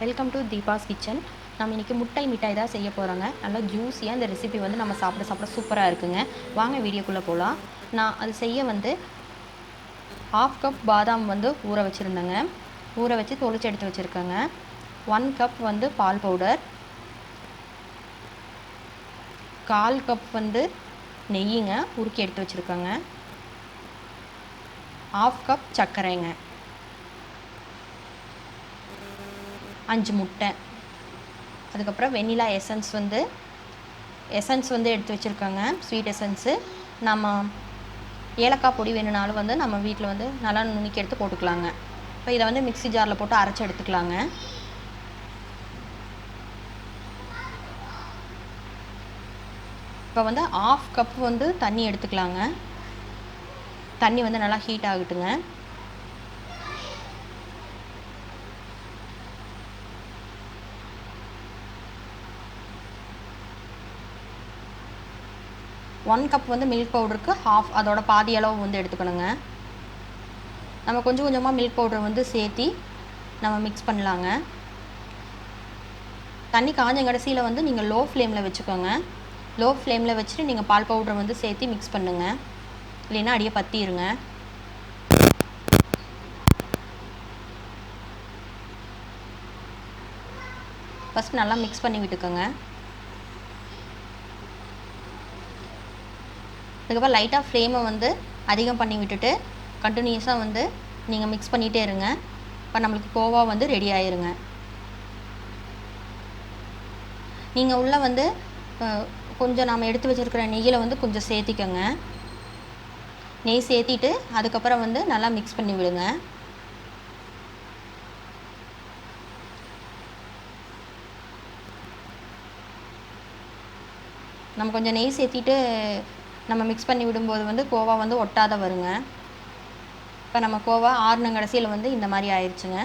Welcome to Deepa's kitchen. நம்ம இன்றைக்கி முட்டை மிட்டாய் தான் செய்ய போகிறோங்க. நல்லா ஜூஸியாக இந்த ரெசிபி வந்து நம்ம சாப்பிட சூப்பராக இருக்குங்க. வாங்க வீடியோக்குள்ளே போகலாம். நான் அது செய்ய வந்து 1/2 கப் பாதாம் வந்து ஊற வச்சுருந்தேங்க. ஊற வச்சு தொளிச்சு எடுத்து வச்சுருக்கேங்க. 1 கப் வந்து பால் பவுடர், 1/4 கப் வந்து நெய்யுங்க உருக்கி எடுத்து வச்சுருக்கேங்க, 1/2 கப் சர்க்கரைங்க, 5 முட்டை, அதுக்கப்புறம் வெண்ணிலா எசன்ஸ் வந்து எடுத்து வச்சுருக்கேங்க. Sweet essence. நம்ம ஏலக்காய் பொடி வேணுனாலும் வந்து நம்ம வீட்டில் வந்து நல்லா நுணுக்கி எடுத்து போட்டுக்கலாங்க. இப்போ இதை வந்து மிக்ஸி ஜாரில் போட்டு அரைச்சி எடுத்துக்கலாங்க. இப்போ வந்து 1/2 கப் வந்து தண்ணி எடுத்துக்கலாங்க. தண்ணி வந்து நல்லா ஹீட் ஆகட்டுங்க. ஒன் கப் வந்து மில்க் பவுடருக்கு அதோட பாதி அளவு வந்து எடுத்துக்கணுங்க. நம்ம கொஞ்சம் கொஞ்சமாக மில்க் பவுடர் வந்து சேர்த்தி நம்ம மிக்ஸ் பண்ணலாங்க. தண்ணி காஞ்ச கடைசியில் வந்து நீங்கள் லோ ஃப்ளேமில் வச்சுக்கோங்க. லோ ஃப்ளேமில் வச்சுட்டு நீங்கள் பால் பவுடர் வந்து சேர்த்து மிக்ஸ் பண்ணுங்கள், இல்லைன்னா அடியே பற்றிடுங்க. ஃபஸ்ட் நல்லா மிக்ஸ் பண்ணி விட்டுக்கோங்க. அதுக்கப்புறம் லைட்டாக ஃப்ளேமை வந்து அதிகம் பண்ணி விட்டுட்டு கண்டினியூஸாக வந்து நீங்கள் மிக்ஸ் பண்ணிகிட்டே இருங்க. இப்போ நம்மளுக்கு கோவா வந்து ரெடி ஆயிருங்க. நீங்கள் உள்ளே வந்து கொஞ்சம் நாம் எடுத்து வச்சுருக்கிற நெய்யில் வந்து கொஞ்சம் சேர்த்திக்கோங்க. நெய் சேர்த்திட்டு அதுக்கப்புறம் வந்து நல்லா மிக்ஸ் பண்ணி விடுங்க. நம்ம கொஞ்சம் நெய் சேர்த்திட்டு நம்ம மிக்ஸ் பண்ணி விடும்போது வந்து கோவா வந்து ஒட்டாத வருங்க. இப்போ நம்ம கோவா ஆறுன கடைசியில் வந்து இந்த மாதிரி ஆயிடுச்சுங்க.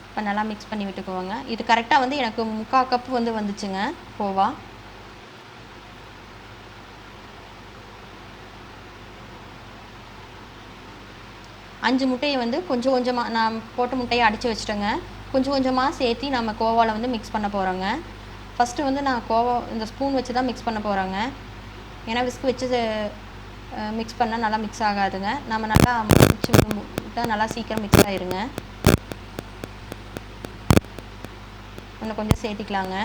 இப்போ நல்லா மிக்ஸ் பண்ணி விட்டுக்குவோங்க. இது கரெக்டாக வந்து எனக்கு 3/4 கப் வந்து வந்துச்சுங்க கோவா. அஞ்சு முட்டையை வந்து கொஞ்சம் கொஞ்சமாக நான் போட்ட முட்டையை அடித்து வச்சுட்டேங்க. கொஞ்சம் கொஞ்சமாக சேர்த்தி நம்ம கோவாவில் வந்து மிக்ஸ் பண்ண போகிறோங்க. ஃபஸ்ட்டு வந்து நான் கோவா இந்த ஸ்பூன் வச்சு தான் மிக்ஸ் பண்ண போகிறோங்க. ஏன்னா விஸ்க் வச்சு மிக்ஸ் பண்ணால் நல்லா மிக்ஸ் ஆகாதுங்க. நம்ம நல்லா முடிச்சு விட்டால் நல்லா சீக்கிரம் மிக்ஸ் ஆயிருங்க. இன்னும் கொஞ்சம் சேர்த்திக்கலாங்க.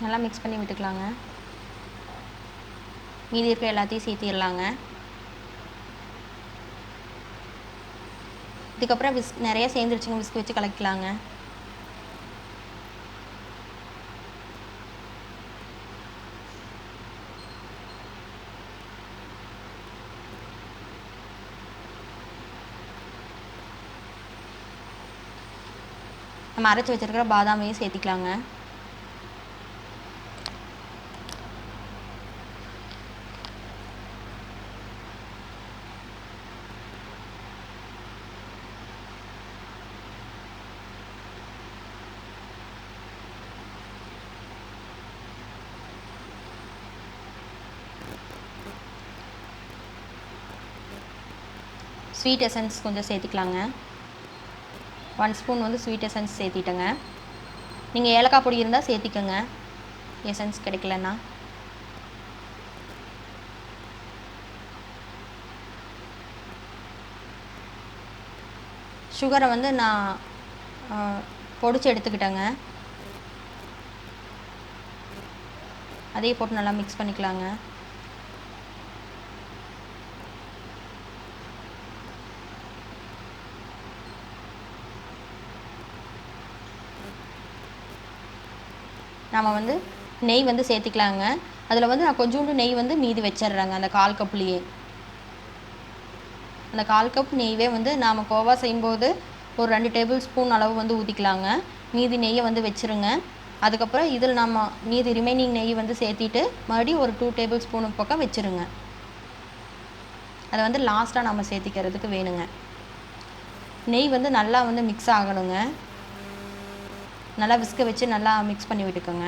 நல்லா மிக்ஸ் பண்ணி விட்டுக்கலாங்க. மீதி இருக்க எல்லாத்தையும் சேர்த்திடலாங்க. இதுக்கப்புறம் நிறைய சேர்ந்துருச்சுங்க. விஸ்க் வச்சு கலக்கலாங்க. நம்ம அரைச்சி வச்சுருக்கிற பாதாமையும் சேர்த்திக்கலாங்க. ஸ்வீட் எசன்ஸ் கொஞ்சம் சேர்த்திக்கலாங்க. 1 ஸ்பூன் வந்து ஸ்வீட் எசன்ஸ் சேர்த்திட்டேங்க. நீங்கள் ஏலக்காய் பொடி இருந்தால் சேர்த்திக்கோங்க, எசன்ஸ் கிடைக்கலன்னா. சுகரை வந்து நான் பொடிச்சு எடுத்துக்கிட்டேங்க. அதையே போட்டு நல்லா மிக்ஸ் பண்ணிக்கலாங்க. நாம் வந்து நெய் வந்து சேர்த்திக்கலாங்க. அதில் வந்து நான் கொஞ்சோண்டு நெய் வந்து மீதி வச்சிடுறேங்க. அந்த 1/4 கப்லேயே அந்த 1/4 கப் நெய்வே வந்து நாம் கோவா செய்யும்போது ஒரு 2 டேபிள் ஸ்பூன் அளவு வந்து ஊற்றிக்கலாங்க. மீதி நெய்யை வந்து வச்சுருங்க. அதுக்கப்புறம் இதில் நம்ம மீதி ரிமைனிங் நெய் வந்து சேர்த்திட்டு மறுபடியும் ஒரு 2 டேபிள் ஸ்பூனுக்கு பக்கம் வச்சுருங்க. அதை வந்து லாஸ்ட்டாக நம்ம சேர்த்திக்கிறதுக்கு வேணுங்க. நெய் வந்து நல்லா வந்து மிக்ஸ் ஆகணுங்க. நல்லா விஸ்க வச்சு நல்லா மிக்ஸ் பண்ணி விட்டுக்கோங்க.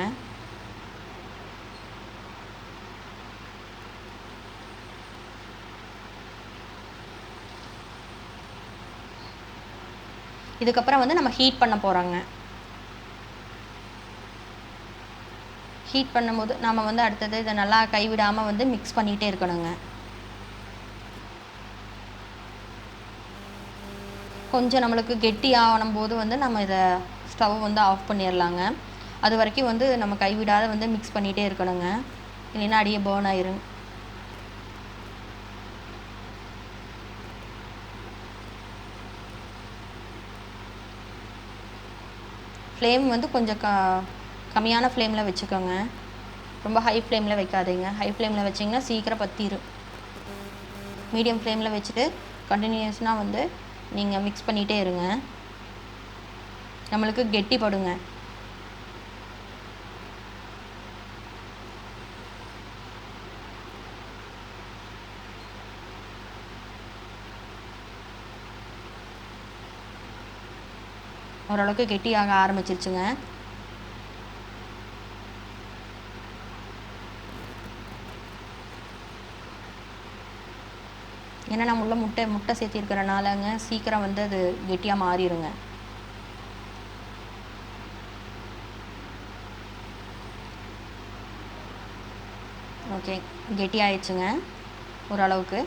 இதுக்கப்புறம் வந்து நம்ம ஹீட் பண்ண போகிறோங்க. ஹீட் பண்ணும்போது நம்ம வந்து அடுத்தது இதை நல்லா கைவிடாமல் வந்து மிக்ஸ் பண்ணிகிட்டே இருக்கணுங்க. கொஞ்சம் நம்மளுக்கு கெட்டி ஆகும் போது வந்து நம்ம இதை ஸ்டவ் வந்து ஆஃப் பண்ணிடலாங்க. அது வரைக்கும் வந்து நம்ம கைவிடாத வந்து மிக்ஸ் பண்ணிகிட்டே இருக்கணுங்க, இல்லைன்னா அடியே பேர்ன் ஆயிரும். ஃப்ளேம் வந்து கொஞ்சம் கம்மியான ஃப்ளேமில் வச்சுக்கோங்க. ரொம்ப ஹை ஃப்ளேமில் வைக்காதீங்க. ஹை ஃப்ளேமில் வச்சிங்கன்னா சீக்கிரம் பற்றிடும். மீடியம் ஃப்ளேமில் வச்சுட்டு கண்டினியூஸாக வந்து நீங்கள் மிக்ஸ் பண்ணிகிட்டே இருங்க. நம்மளுக்கு கெட்டிப்படுங்க. ஓரளவுக்கு கெட்டியாக ஆரம்பிச்சிருச்சுங்க. ஏன்னா நம்ம உள்ள முட்டை சேர்த்திருக்கிறனாலங்க சீக்கிரம் வந்து அது கெட்டியாக மாறிடுங்க. ஓகே, கெட்டி ஆயிடுச்சுங்க ஓரளவுக்கு.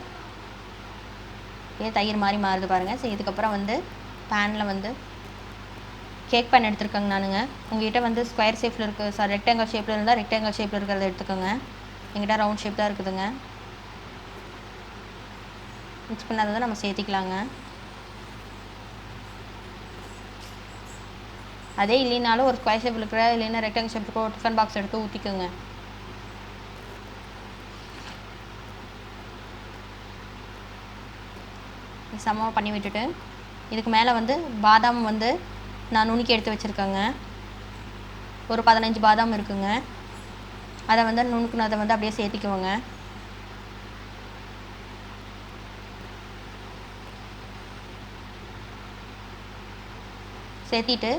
தயிர் மாதிரி மாறுது பாருங்கள். சரி, இதுக்கப்புறம் வந்து பேனில் வந்து கேக் பேன் எடுத்துருக்கேங்க நானுங்க. உங்கள்கிட்ட வந்து ஸ்கொயர் ஷேப்பில் இருக்குது, ரெக்டாங்கிள் ஷேப்பில் இருந்தால் ரெக்டாங்கிள் ஷேப்பில் இருக்கிறத எடுத்துக்கோங்க. எங்கிட்ட ரவுண்ட் ஷேப் தான் இருக்குதுங்க. மிக்ஸ் பண்ணாததை நம்ம சேர்த்திக்கலாங்க. அதே இல்லைனாலும் ஒரு ஸ்கொயர் ஷேப் இருக்கிற இல்லைன்னா ரெக்டாங்கிள் ஷேப் இருக்கிற ஒரு டிஃபன் பாக்ஸ் எடுத்து ஊற்றிக்கோங்க. சமமாக பண்ணி விட்டுட்டு இதுக்கு மேலே வந்து பாதாம் வந்து நான் நுணுக்கி எடுத்து வச்சுருக்கேங்க. ஒரு 15 பாதாம் இருக்குங்க. அதை வந்து நுணுக்குனதை வந்து அப்படியே சேர்த்திக்குவோங்க. சேர்த்திட்டு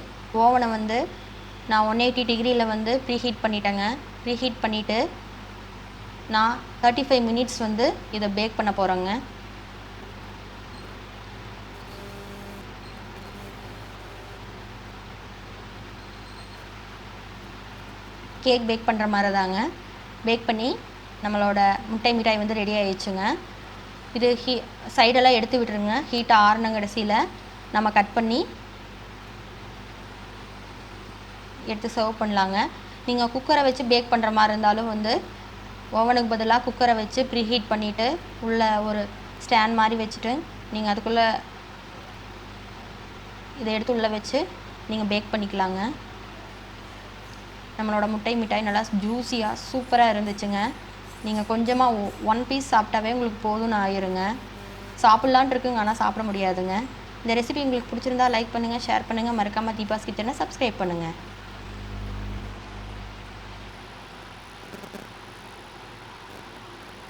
ஓவனை வந்து நான் 180 டிகிரியில் வந்து ப்ரீஹீட் பண்ணிட்டேங்க. ப்ரீஹீட் பண்ணிவிட்டு நான் 35 மினிட்ஸ் வந்து இதை பேக் பண்ண போகிறேங்க. கேக் பேக் பண்ணுற மாதிரி தாங்க. பேக் பண்ணி நம்மளோட முட்டை மிட்டாய் வந்து ரெடி ஆகிடுச்சுங்க. இது சைடெல்லாம் எடுத்து விட்டுருங்க. ஹீட்டை ஆறுன கடைசியில் நம்ம கட் பண்ணி எடுத்து சர்வ் பண்ணலாங்க. நீங்கள் குக்கரை வச்சு பேக் பண்ணுற மாதிரி இருந்தாலும் வந்து ஓவனுக்கு பதிலாக குக்கரை வச்சு ப்ரீஹீட் பண்ணிவிட்டு உள்ளே ஒரு ஸ்டாண்ட் மாதிரி வச்சுட்டு நீங்கள் அதுக்குள்ளே இதை எடுத்து உள்ளே வச்சு நீங்கள் பேக் பண்ணிக்கலாங்க. நம்மளோட முட்டை மிட்டாய் நல்லா ஜூஸியாக சூப்பராக இருந்துச்சுங்க. நீங்கள் கொஞ்சமாக 1 பீஸ் சாப்பிட்டாவே உங்களுக்கு போதும்னு ஆயிருங்க. சாப்பிட்லான் இருக்குங்க, ஆனால் சாப்பிட முடியாதுங்க. இந்த ரெசிபி உங்களுக்கு பிடிச்சிருந்தா லைக் பண்ணுங்கள், ஷேர் பண்ணுங்கள். மறக்காமல் தீபாஸ் கிச்சனை சப்ஸ்கிரைப் பண்ணுங்கள்.